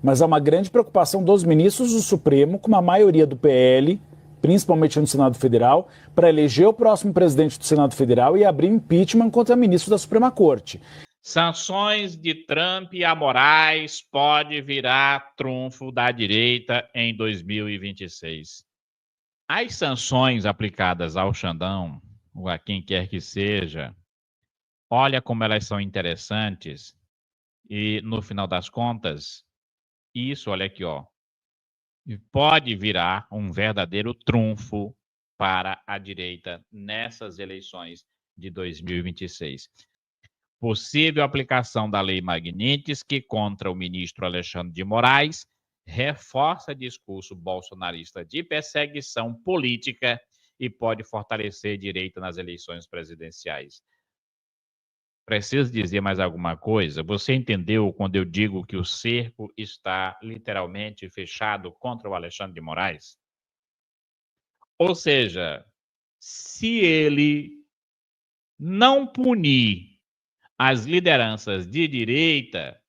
mas há uma grande preocupação dos ministros do Supremo, com uma maioria do PL, principalmente no Senado Federal, para eleger o próximo presidente do Senado Federal e abrir impeachment contra ministro da Suprema Corte. Sanções de Trump a Moraes pode virar trunfo da direita em 2026. As sanções aplicadas ao Xandão, ou a quem quer que seja, olha como elas são interessantes e, no final das contas, isso, olha aqui, ó, pode virar um verdadeiro trunfo para a direita nessas eleições de 2026. Possível aplicação da Lei Magnitsky contra o ministro Alexandre de Moraes reforça discurso bolsonarista de perseguição política e pode fortalecer a direita nas eleições presidenciais. Preciso dizer mais alguma coisa? Você entendeu quando eu digo que o cerco está literalmente fechado contra o Alexandre de Moraes? Ou seja, se ele não punir as lideranças de direita,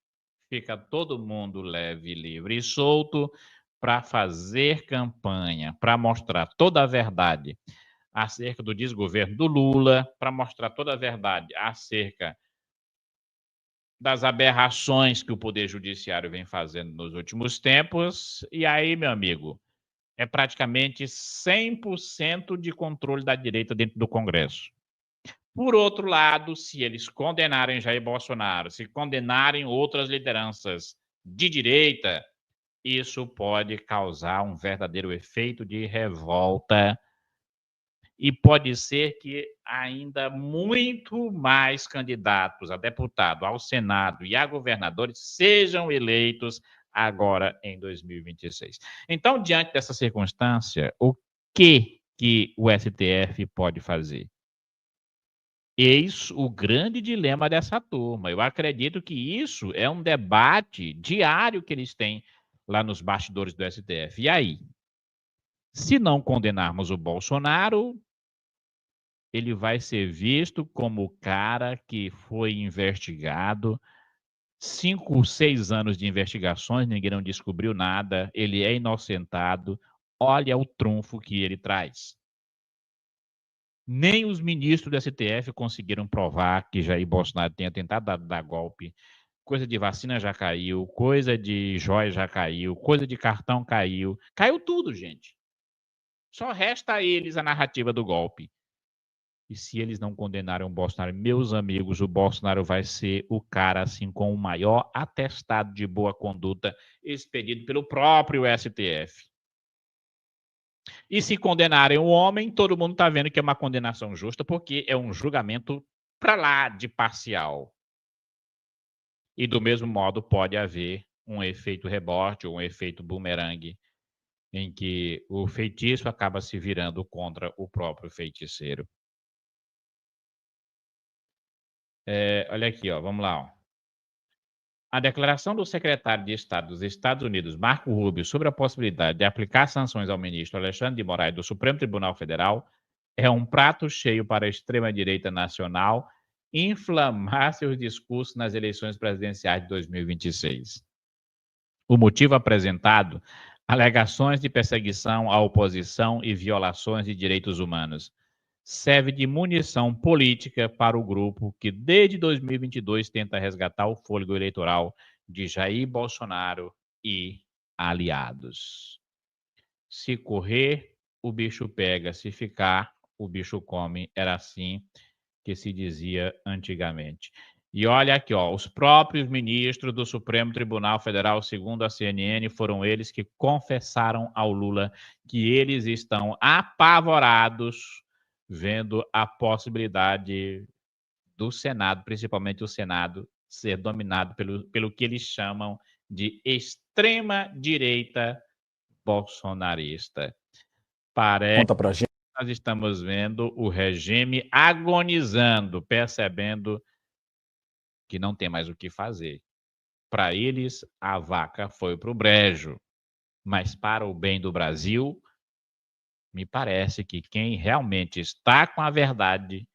fica todo mundo leve, livre e solto para fazer campanha, para mostrar toda a verdade acerca do desgoverno do Lula, para mostrar toda a verdade acerca das aberrações que o Poder Judiciário vem fazendo nos últimos tempos. E aí, meu amigo, é praticamente 100% de controle da direita dentro do Congresso. Por outro lado, se eles condenarem Jair Bolsonaro, se condenarem outras lideranças de direita, isso pode causar um verdadeiro efeito de revolta e pode ser que ainda muito mais candidatos a deputado, ao Senado e a governadores sejam eleitos agora em 2026. Então, diante dessa circunstância, o que o STF pode fazer? Eis o grande dilema dessa turma. Eu acredito que isso é um debate diário que eles têm lá nos bastidores do STF. E aí? Se não condenarmos o Bolsonaro, ele vai ser visto como o cara que foi investigado, 5, 6 anos de investigações, ninguém não descobriu nada, ele é inocentado, olha o trunfo que ele traz. Nem os ministros do STF conseguiram provar que Jair Bolsonaro tenha tentado dar golpe. Coisa de vacina já caiu, coisa de joia já caiu, coisa de cartão caiu. Caiu tudo, gente. Só resta a eles a narrativa do golpe. E se eles não condenarem o Bolsonaro, meus amigos, o Bolsonaro vai ser o cara assim com o maior atestado de boa conduta expedido pelo próprio STF. E se condenarem o homem, todo mundo está vendo que é uma condenação justa, porque é um julgamento para lá de parcial. E do mesmo modo pode haver um efeito rebote ou um efeito bumerangue, em que o feitiço acaba se virando contra o próprio feiticeiro. Olha aqui, ó, vamos lá. Ó. A declaração do secretário de Estado dos Estados Unidos, Marco Rubio, sobre a possibilidade de aplicar sanções ao ministro Alexandre de Moraes do Supremo Tribunal Federal é um prato cheio para a extrema-direita nacional inflamar seus discursos nas eleições presidenciais de 2026. O motivo apresentado, alegações de perseguição à oposição e violações de direitos humanos, serve de munição política para o grupo que, desde 2022, tenta resgatar o fôlego eleitoral de Jair Bolsonaro e aliados. Se correr, o bicho pega, se ficar, o bicho come. Era assim que se dizia antigamente. E olha aqui, ó, os próprios ministros do Supremo Tribunal Federal, segundo a CNN, foram eles que confessaram ao Lula que eles estão apavorados vendo a possibilidade do Senado, principalmente o Senado, ser dominado pelo que eles chamam de extrema-direita bolsonarista. Parece Conta pra gente. que nós estamos vendo o regime agonizando, percebendo que não tem mais o que fazer. Para eles, a vaca foi para o brejo, mas para o bem do Brasil, me parece que quem realmente está com a verdade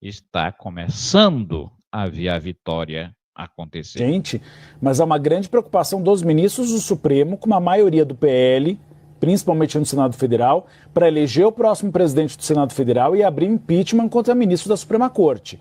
está começando a ver a vitória acontecer. Gente, mas há uma grande preocupação dos ministros do Supremo, com uma maioria do PL, principalmente no Senado Federal, para eleger o próximo presidente do Senado Federal e abrir impeachment contra ministros da Suprema Corte.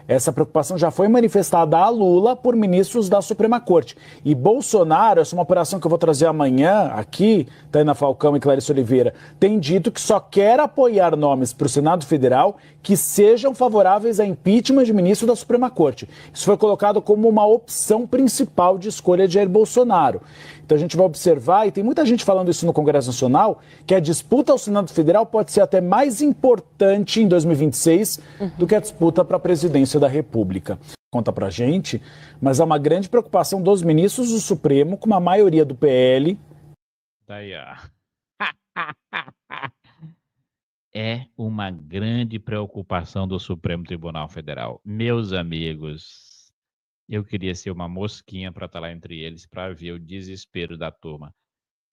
Essa preocupação já foi manifestada a Lula por ministros da Suprema Corte. E Bolsonaro, essa é uma operação que eu vou trazer amanhã aqui, Taina Falcão e Clarice Oliveira, tem dito que só quer apoiar nomes para o Senado Federal que sejam favoráveis a impeachment de ministro da Suprema Corte. Isso foi colocado como uma opção principal de escolha de Jair Bolsonaro. Então a gente vai observar, e tem muita gente falando isso no Congresso Nacional, que a disputa ao Senado Federal pode ser até mais importante em 2026 do que a disputa para a presidência da República. Conta pra gente, mas há uma grande preocupação dos ministros do Supremo, com uma maioria do PL. Daí, ó. É uma grande preocupação do Supremo Tribunal Federal. Meus amigos, eu queria ser uma mosquinha para estar lá entre eles, para ver o desespero da turma.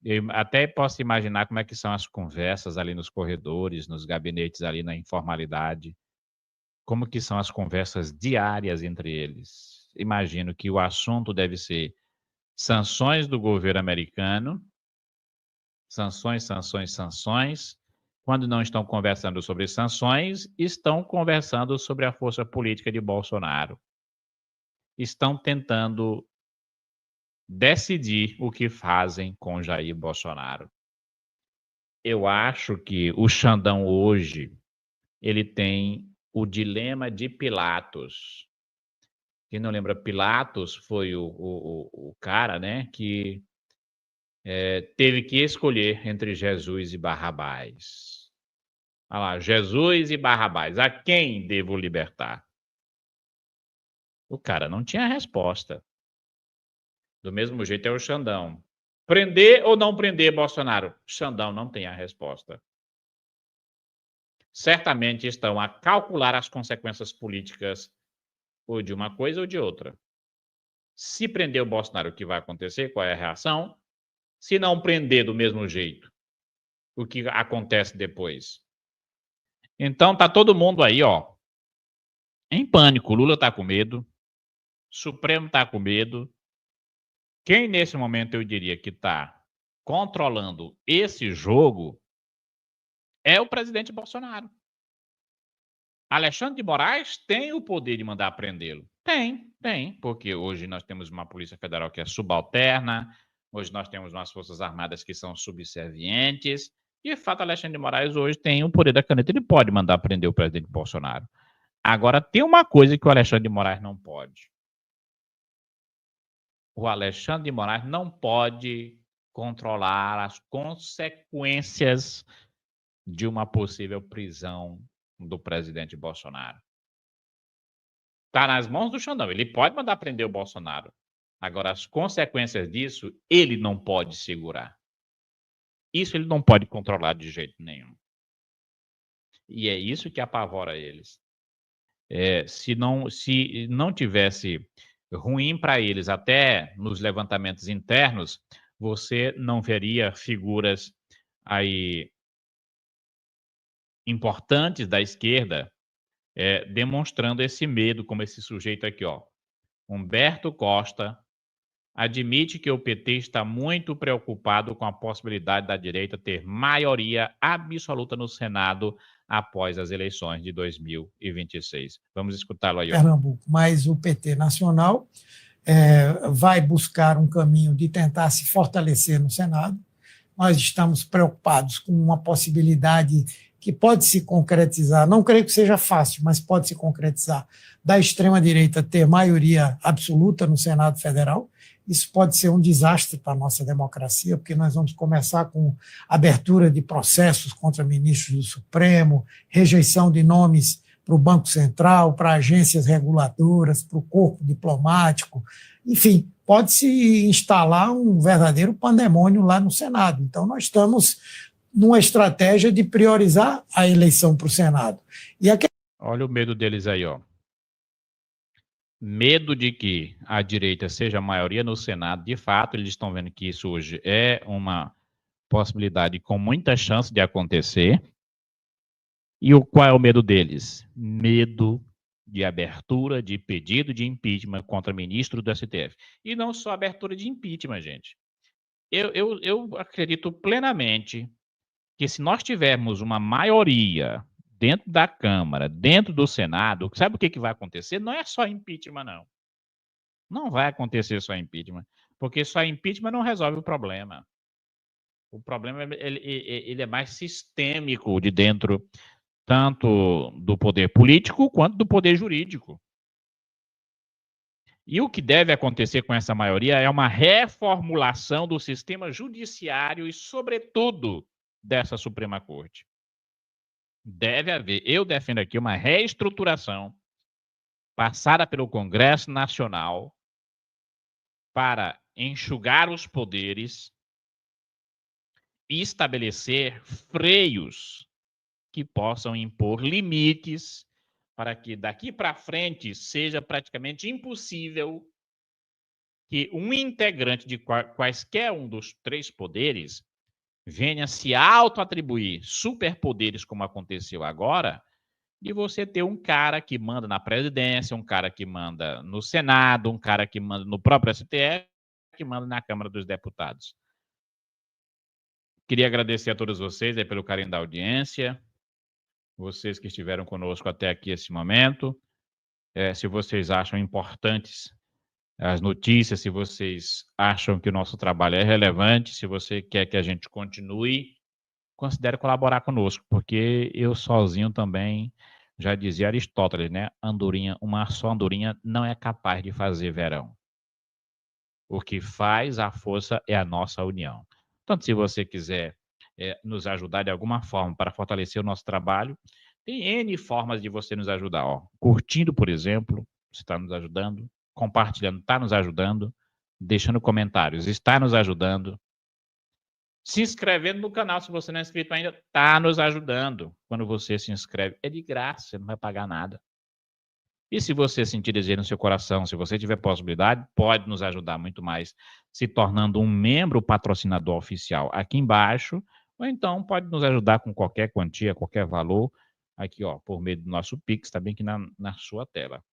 Eu até posso imaginar como é que são as conversas ali nos corredores, nos gabinetes ali na informalidade. Como que são as conversas diárias entre eles. Imagino que o assunto deve ser sanções do governo americano, sanções, sanções, sanções. Quando não estão conversando sobre sanções, estão conversando sobre a força política de Bolsonaro. Estão tentando decidir o que fazem com Jair Bolsonaro. Eu acho que o Xandão hoje, ele tem o dilema de Pilatos. Quem não lembra, Pilatos foi o cara, né, que teve que escolher entre Jesus e Barrabás. Olha lá, Jesus e Barrabás, a quem devo libertar? O cara não tinha resposta. Do mesmo jeito é o Xandão. Prender ou não prender Bolsonaro? Xandão não tem a resposta. Certamente estão a calcular as consequências políticas ou de uma coisa ou de outra. Se prender o Bolsonaro, o que vai acontecer? Qual é a reação? Se não prender do mesmo jeito, o que acontece depois? Então tá todo mundo aí, ó, em pânico. Lula tá com medo, Supremo tá com medo. Quem nesse momento eu diria que tá controlando esse jogo é o presidente Bolsonaro. Alexandre de Moraes tem o poder de mandar prendê-lo. Tem, porque hoje nós temos uma Polícia Federal que é subalterna, hoje nós temos umas Forças Armadas que são subservientes, e, de fato, Alexandre de Moraes hoje tem o poder da caneta, ele pode mandar prender o presidente Bolsonaro. Agora, tem uma coisa que o Alexandre de Moraes não pode. O Alexandre de Moraes não pode controlar as consequências de uma possível prisão do presidente Bolsonaro. Está nas mãos do Xandão. Ele pode mandar prender o Bolsonaro. Agora, as consequências disso, ele não pode segurar. Isso ele não pode controlar de jeito nenhum. E é isso que apavora eles. Se não tivesse ruim para eles, até nos levantamentos internos, você não veria figuras aí importantes da esquerda demonstrando esse medo, como esse sujeito aqui, ó. Humberto Costa admite que o PT está muito preocupado com a possibilidade da direita ter maioria absoluta no Senado após as eleições de 2026. Vamos escutá-lo aí. Pernambuco, mas o PT nacional vai buscar um caminho de tentar se fortalecer no Senado. Nós estamos preocupados com uma possibilidade que pode se concretizar, não creio que seja fácil, mas pode se concretizar, da extrema-direita ter maioria absoluta no Senado Federal. Isso pode ser um desastre para a nossa democracia, porque nós vamos começar com abertura de processos contra ministros do Supremo, rejeição de nomes para o Banco Central, para agências reguladoras, para o corpo diplomático, enfim, pode-se instalar um verdadeiro pandemônio lá no Senado. Então, nós estamos numa estratégia de priorizar a eleição para o Senado. Olha o medo deles aí, ó. Medo de que a direita seja a maioria no Senado. De fato, eles estão vendo que isso hoje é uma possibilidade com muita chance de acontecer. E qual é o medo deles? Medo de abertura de pedido de impeachment contra ministro do STF. E não só abertura de impeachment, gente. Eu acredito plenamente que se nós tivermos uma maioria dentro da Câmara, dentro do Senado, sabe o que vai acontecer? Não é só impeachment, não. Não vai acontecer só impeachment, porque só impeachment não resolve o problema. O problema ele é mais sistêmico de dentro, tanto do poder político quanto do poder jurídico. E o que deve acontecer com essa maioria é uma reformulação do sistema judiciário e, sobretudo, dessa Suprema Corte. Deve haver, eu defendo aqui, uma reestruturação passada pelo Congresso Nacional para enxugar os poderes e estabelecer freios que possam impor limites para que daqui para frente seja praticamente impossível que um integrante de quaisquer um dos três poderes venha se auto-atribuir superpoderes, como aconteceu agora, de você ter um cara que manda na presidência, um cara que manda no Senado, um cara que manda no próprio STF, que manda na Câmara dos Deputados. Queria agradecer a todos vocês aí pelo carinho da audiência, vocês que estiveram conosco até aqui esse momento. Se vocês acham importantes as notícias, se vocês acham que o nosso trabalho é relevante, se você quer que a gente continue, considere colaborar conosco, porque eu sozinho também, já dizia Aristóteles, né? Andorinha, uma só andorinha não é capaz de fazer verão. O que faz a força é a nossa união. Portanto, se você quiser nos ajudar de alguma forma para fortalecer o nosso trabalho, tem N formas de você nos ajudar. Ó. Curtindo, por exemplo, você está nos ajudando. Compartilhando, está nos ajudando. Deixando comentários, está nos ajudando. Se inscrevendo no canal, se você não é inscrito ainda, está nos ajudando. Quando você se inscreve, é de graça, você não vai pagar nada. E se você sentir desejo no seu coração, se você tiver possibilidade, pode nos ajudar muito mais, se tornando um membro patrocinador oficial aqui embaixo, ou então pode nos ajudar com qualquer quantia, qualquer valor, aqui, ó, por meio do nosso Pix, tá bem aqui na sua tela.